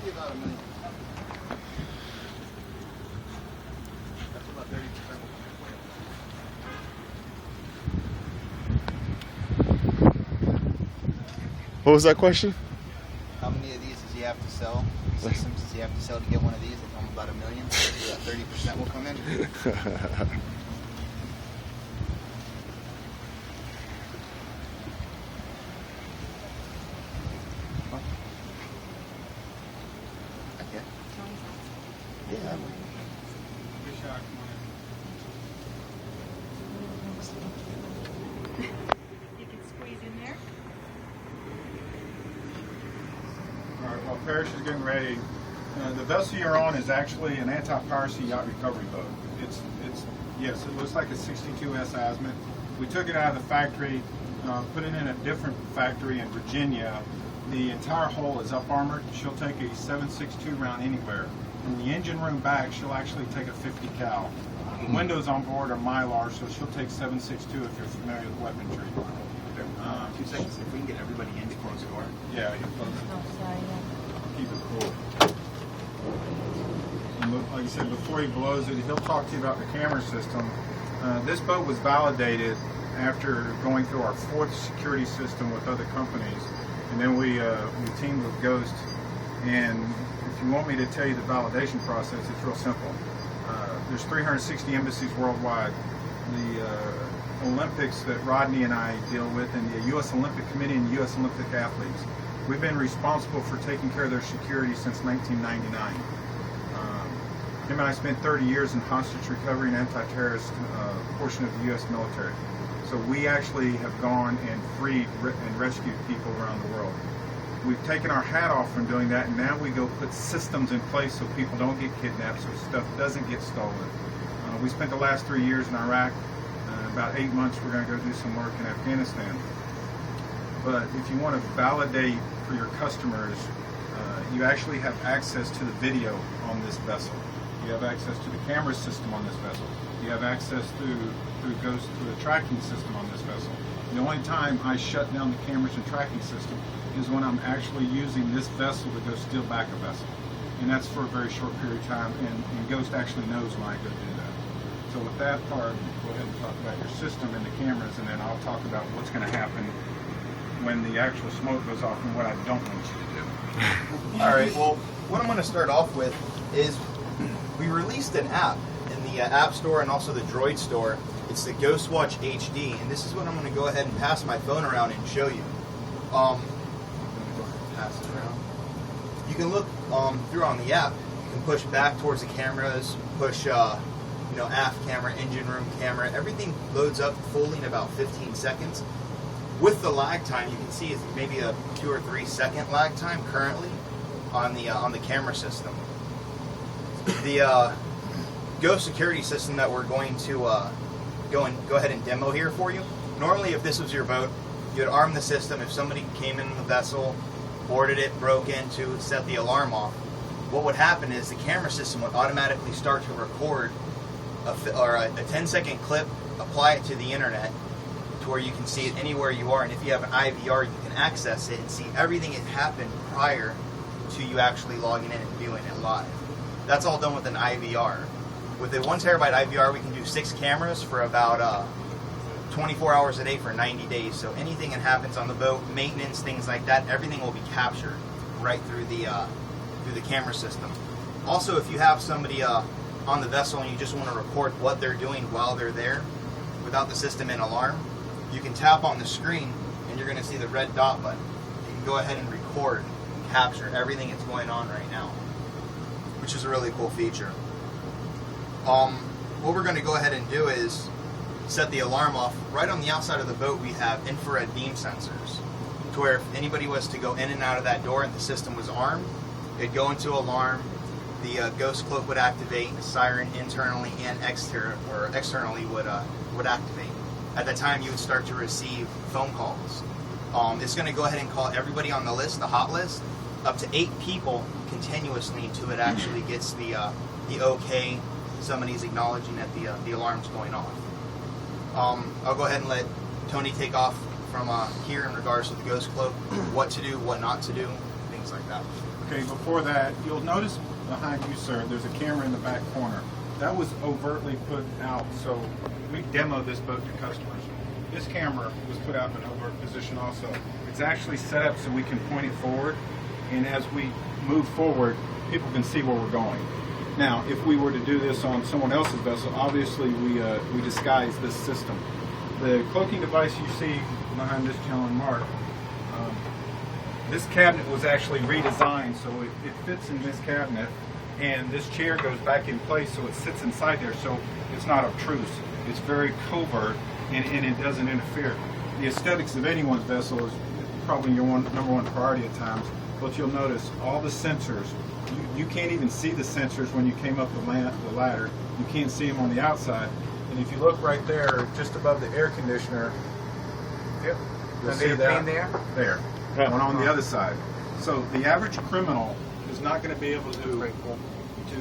be about $1 million. That's about 30% will come in. What was that question? How many of these does he have to sell? Systems does he have to sell to get one of these? They come about $1 million. So that 30% will come in. Okay. Yeah. You can squeeze in there. All right, while Parrish is getting ready, the vessel you're on is actually an anti-piracy yacht recovery boat. Yes, it looks like a 62S Azimut. We took it out of the factory, put it in a different factory in Virginia. The entire hull is up armored. She'll take a 7.62 round anywhere. In the engine room back, she'll actually take a 50 cal. The windows on board are Mylar, so she'll take 7.62 if you're familiar with weaponry. 2 seconds. If we can get everybody in to close the door. Yeah, you close it. Oh, sorry. Keep it cool. And like I said, before he blows it, he'll talk to you about the camera system. This boat was validated after going through our 4th security system with other companies. And then we teamed with GOST. And if you want me to tell you the validation process, it's real simple. There's 360 embassies worldwide. The Olympics that Rodney and I deal with, and the U.S. Olympic Committee and U.S. Olympic athletes, we've been responsible for taking care of their security since 1999. Him and I spent 30 years in hostage recovery and anti-terrorist portion of the U.S. military. So we actually have gone and freed and rescued people around the world. We've taken our hat off from doing that, and now we go put systems in place so people don't get kidnapped, so stuff doesn't get stolen. We spent the last 3 years in Iraq. About 8 months we're going to go do some work in Afghanistan. But if you want to validate for your customers, you actually have access to the video on this vessel. You have access to the camera system on this vessel. You have access through GOST to the tracking system on this vessel. The only time I shut down the cameras and tracking system is when I'm actually using this vessel to go steal back a vessel. And that's for a very short period of time, and GOST actually knows when I go do that. So with that part, go ahead and talk about your system and the cameras, and then I'll talk about what's going to happen when the actual smoke goes off and what I don't want you to do. All right, well, what I'm going to start off with is we released an app in the App Store and also the Droid Store. It's the Ghost Watch HD, and this is what I'm going to go ahead and pass my phone around and show you. Pass it around. You can look through on the app. You can push back towards the cameras, push aft camera, engine room camera. Everything loads up fully in about 15 seconds. With the lag time, you can see it's maybe a 2 or 3 second lag time currently on the camera system. The Ghost security system that we're going to go ahead and demo here for you. Normally, if this was your boat, you'd arm the system. If somebody came in the vessel, boarded it, broke into, set the alarm off, what would happen is the camera system would automatically start to record a 10-second clip, apply it to the internet to where you can see it anywhere you are, and if you have an IVR, you can access it and see everything that happened prior to you actually logging in and viewing it live. That's all done with an IVR. With a 1 terabyte IVR, we can do 6 cameras for about 24 hours a day for 90 days. So anything that happens on the boat, maintenance, things like that, everything will be captured right through the camera system. Also, if you have somebody on the vessel and you just want to record what they're doing while they're there without the system in alarm, you can tap on the screen and you're going to see the red dot button. You can go ahead and record and capture everything that's going on right now, which is a really cool feature. What we're going to go ahead and do is set the alarm off. Right on the outside of the boat we have infrared beam sensors, to where if anybody was to go in and out of that door and the system was armed, it'd go into alarm, the Ghost Cloak would activate, the siren internally and externally would activate. At that time you would start to receive phone calls. It's going to go ahead and call everybody on the list, the hot list, up to 8 people continuously until it actually gets the okay, somebody's acknowledging that the alarm's going off. I'll go ahead and let Tony take off from here in regards to the Ghost Cloak, what to do, what not to do, things things like that. Okay, before that, you'll notice behind you, sir, there's a camera in the back corner. That was overtly put out, so we demoed this boat to customers. This camera was put out in an overt position also. It's actually set up so we can point it forward, and as we move forward, people can see where we're going. Now, if we were to do this on someone else's vessel, obviously we disguise this system. The cloaking device you see behind this gentleman, Mark, this cabinet was actually redesigned so it fits in this cabinet, and this chair goes back in place so it sits inside there, so it's not obtrusive. It's very covert, and it doesn't interfere. The aesthetics of anyone's vessel is probably your number one priority at times, but you'll notice all the sensors. You can't even see the sensors when you came up the ladder. You can't see them on the outside. And if you look right there, just above the air conditioner, yep, you'll see that there. One on the other side. So the average criminal is not going to be able to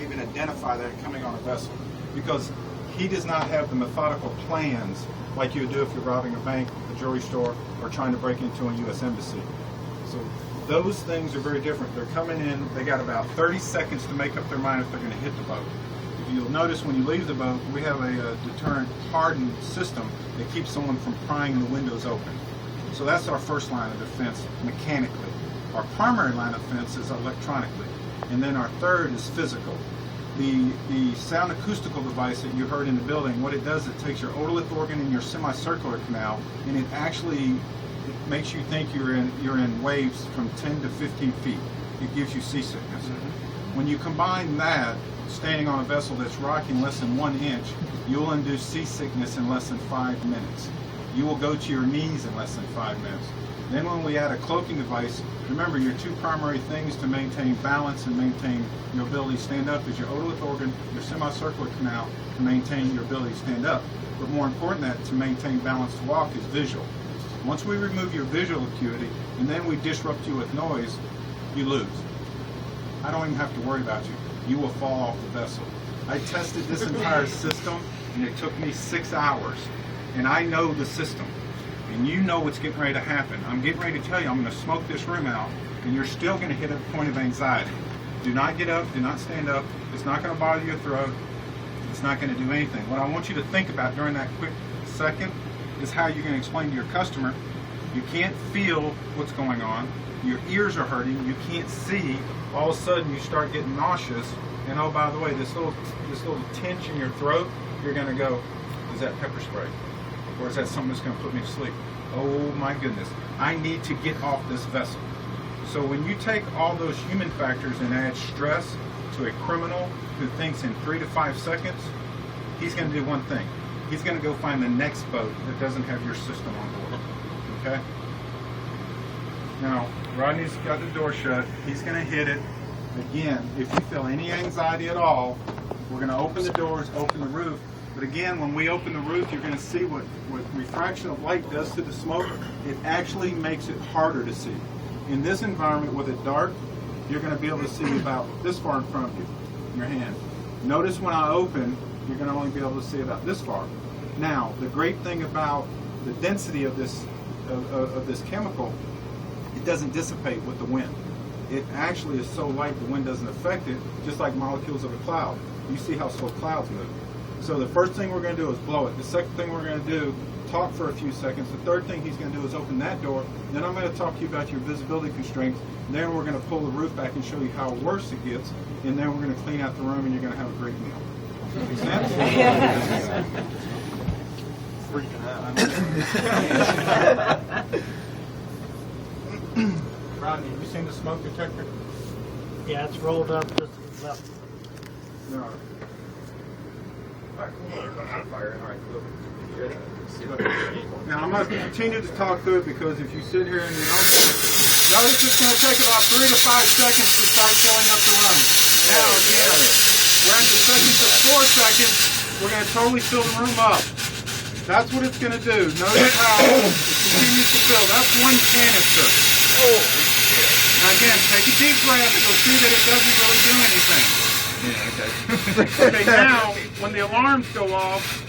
even identify that coming on a vessel, because he does not have the methodical plans like you would do if you're robbing a bank, a jewelry store, or trying to break into a U.S. embassy. So those things are very different. They're coming in, they got about 30 seconds to make up their mind if they're going to hit the boat. If you'll notice when you leave the boat, we have a deterrent hardened system that keeps someone from prying the windows open. So that's our first line of defense mechanically. Our primary line of defense is electronically. And then our third is physical. The sound acoustical device that you heard in the building, what it does, it takes your otolith organ and your semicircular canal, and it actually makes you think you're in waves from 10 to 15 feet. It gives you seasickness. When you combine that, standing on a vessel that's rocking less than 1 inch, you'll induce seasickness in less than 5 minutes. You will go to your knees in less than 5 minutes. Then when we add a cloaking device, remember your two primary things to maintain balance and maintain your ability to stand up is your otolith organ, your semicircular canal, to maintain your ability to stand up. But more important than that, to maintain balance to walk, is visual. Once we remove your visual acuity and then we disrupt you with noise, you lose. I don't even have to worry about you. You will fall off the vessel. I tested this entire system and it took me 6 hours. And I know the system. And you know what's getting ready to happen. I'm getting ready to tell you I'm going to smoke this room out, and you're still going to hit a point of anxiety. Do not get up, do not stand up. It's not going to bother your throat. It's not going to do anything. What I want you to think about during that quick second is how you're going to explain to your customer, you can't feel what's going on, your ears are hurting, you can't see, all of a sudden you start getting nauseous, and oh, by the way, this little tinge in your throat, you're going to go, is that pepper spray? Or is that something that's going to put me to sleep? Oh my goodness, I need to get off this vessel. So when you take all those human factors and add stress to a criminal who thinks in 3 to 5 seconds, he's going to do one thing. He's going to go find the next boat that doesn't have your system on board. Okay? Now, Rodney's got the door shut. He's going to hit it. Again, if you feel any anxiety at all, we're going to open the doors, open the roof. But again, when we open the roof, you're going to see what refraction of light does to the smoke. It actually makes it harder to see. In this environment with it dark, you're going to be able to see about this far in front of you, your hand. Notice when I open, you're going to only be able to see about this far. Now, the great thing about the density of this chemical, it doesn't dissipate with the wind. It actually is so light the wind doesn't affect it, just like molecules of a cloud. You see how slow clouds move. So the first thing we're going to do is blow it. The second thing we're going to do, talk for a few seconds. The third thing he's going to do is open that door. Then I'm going to talk to you about your visibility constraints. And then we're going to pull the roof back and show you how worse it gets. And then we're going to clean out the room and you're going to have a great meal. Make sense? Freaking out. Rodney, have you seen the smoke detector? Yeah, it's rolled up just to the left. No. Now I'm going to continue to talk through it because if you sit here and you don't notice it's going to take about 3 to 5 seconds to start filling up the room. Now again, we're at the second to 4 seconds, we're going to totally fill the room up. That's what it's going to do. Notice how it continues to fill. That's one canister. Now again, take a deep breath and you'll see that it doesn't really do anything. Yeah, okay. Okay, now, when the alarms go off,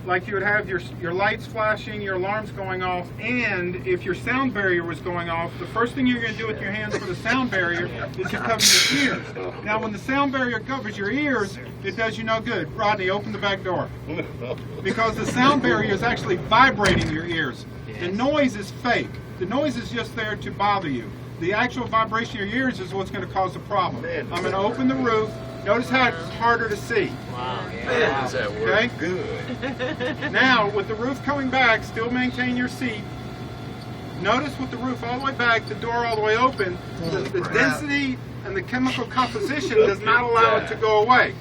like you would have your lights flashing, your alarms going off, and if your sound barrier was going off, the first thing you're going to do with your hands for the sound barrier is to cover your ears. Now, when the sound barrier covers your ears, it does you no good. Rodney, open the back door. Because the sound barrier is actually vibrating your ears. The noise is fake. The noise is just there to bother you. The actual vibration of your ears is what's going to cause the problem. I'm going to open the roof. Notice how it's harder to see. Wow. Man, does that work Okay. good. Now, with the roof coming back, still maintain your seat. Notice with the roof all the way back, the door all the way open, the density and the chemical composition does not allow it to go away.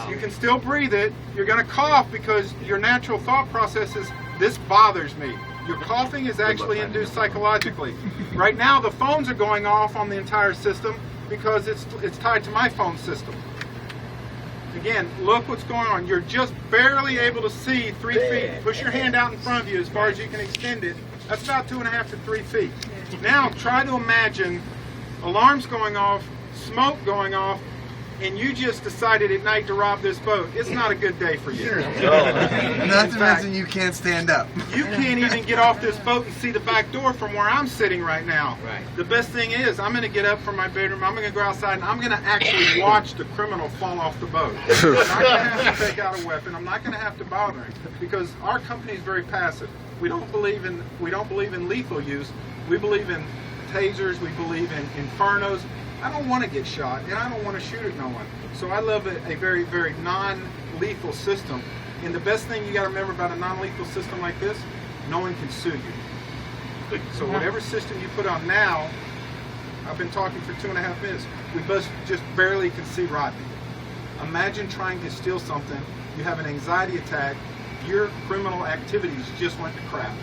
You can still breathe it. You're going to cough because your natural thought process is, this bothers me. Your coughing is actually induced psychologically. Right now, the phones are going off on the entire system because it's tied to my phone system. Again, look what's going on. You're just barely able to see 3 feet. Push your hand out in front of you as far as you can extend it. That's about 2.5 to 3 feet. Now try to imagine alarms going off, smoke going off, and you just decided at night to rob this boat. It's not a good day for you. Not to mention you can't stand up. You can't even get off this boat and see the back door from where I'm sitting right now. Right. The best thing is, I'm going to get up from my bedroom, I'm going to go outside, and I'm going to actually watch the criminal fall off the boat. I'm not going to have to take out a weapon. I'm not going to have to bother him because our company is very passive. We don't believe in lethal use. We believe in tasers. We believe in infernos. I don't want to get shot, and I don't want to shoot at no one. So I love a very, very non-lethal system. And the best thing you got to remember about a non-lethal system like this, no one can sue you. So whatever system you put on now, I've been talking for 2.5 minutes. We both just barely can see Rodney. Imagine trying to steal something. You have an anxiety attack. Your criminal activities just went to crap.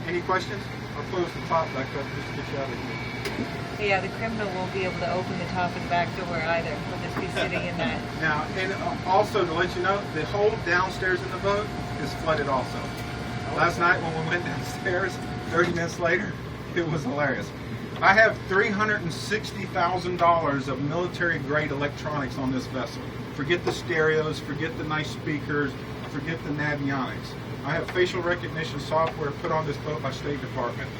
Any questions? I'll close the top back up just to get you out of here. Yeah, the criminal won't be able to open the top and back door either. He'll just be sitting in that. Now, and also to let you know, the whole downstairs in the boat is flooded also. Last night when we went downstairs, 30 minutes later, it was hilarious. I have $360,000 of military-grade electronics on this vessel. Forget the stereos, forget the nice speakers, forget the navionics. I have facial recognition software put on this boat by State Department.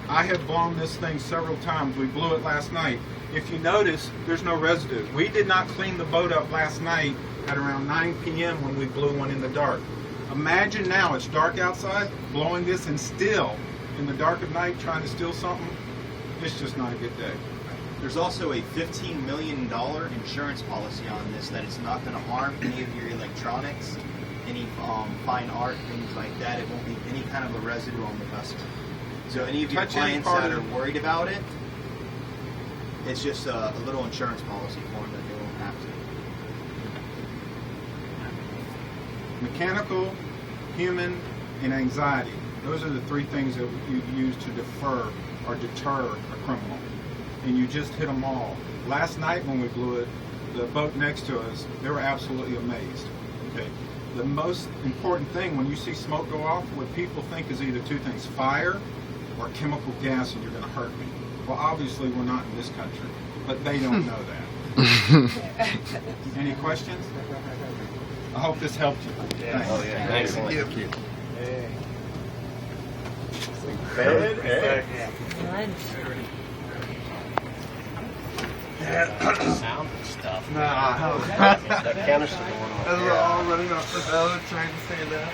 I have blown this thing several times. We blew it last night. If you notice, there's no residue. We did not clean the boat up last night at around 9 p.m. when we blew one in the dark. Imagine now, it's dark outside, blowing this and still, in the dark of night, trying to steal something. It's just not a good day. There's also a $15 million insurance policy on this that it's not going to harm any of your electronics, any fine art, things like that. It won't leave any kind of a residue on the vessel. So any of your clients that are worried about it, it's just a little insurance policy for them that they won't have to. Mechanical, human, and anxiety. Those are the 3 things that you use to defer or deter a criminal. And you just hit them all. Last night when we blew it, the boat next to us, they were absolutely amazed. Okay. The most important thing when you see smoke go off, what people think is either 2 things, fire or chemical gas, and you're going to hurt me. Well, obviously we're not in this country, but they don't know that. Any questions? I hope this helped you. Thanks. Oh, yeah. Thanks. Thank you. Sound and stuff. That canister going on. We're all running off the boat trying to stand up.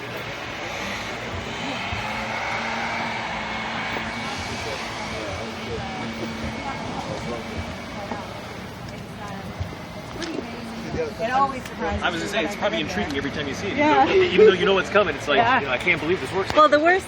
It always surprises I was me gonna say, when it's I probably get there. intriguing every time you see it. Yeah. Even though you know what's coming, it's like, Yeah. I can't believe this works. Well, the worst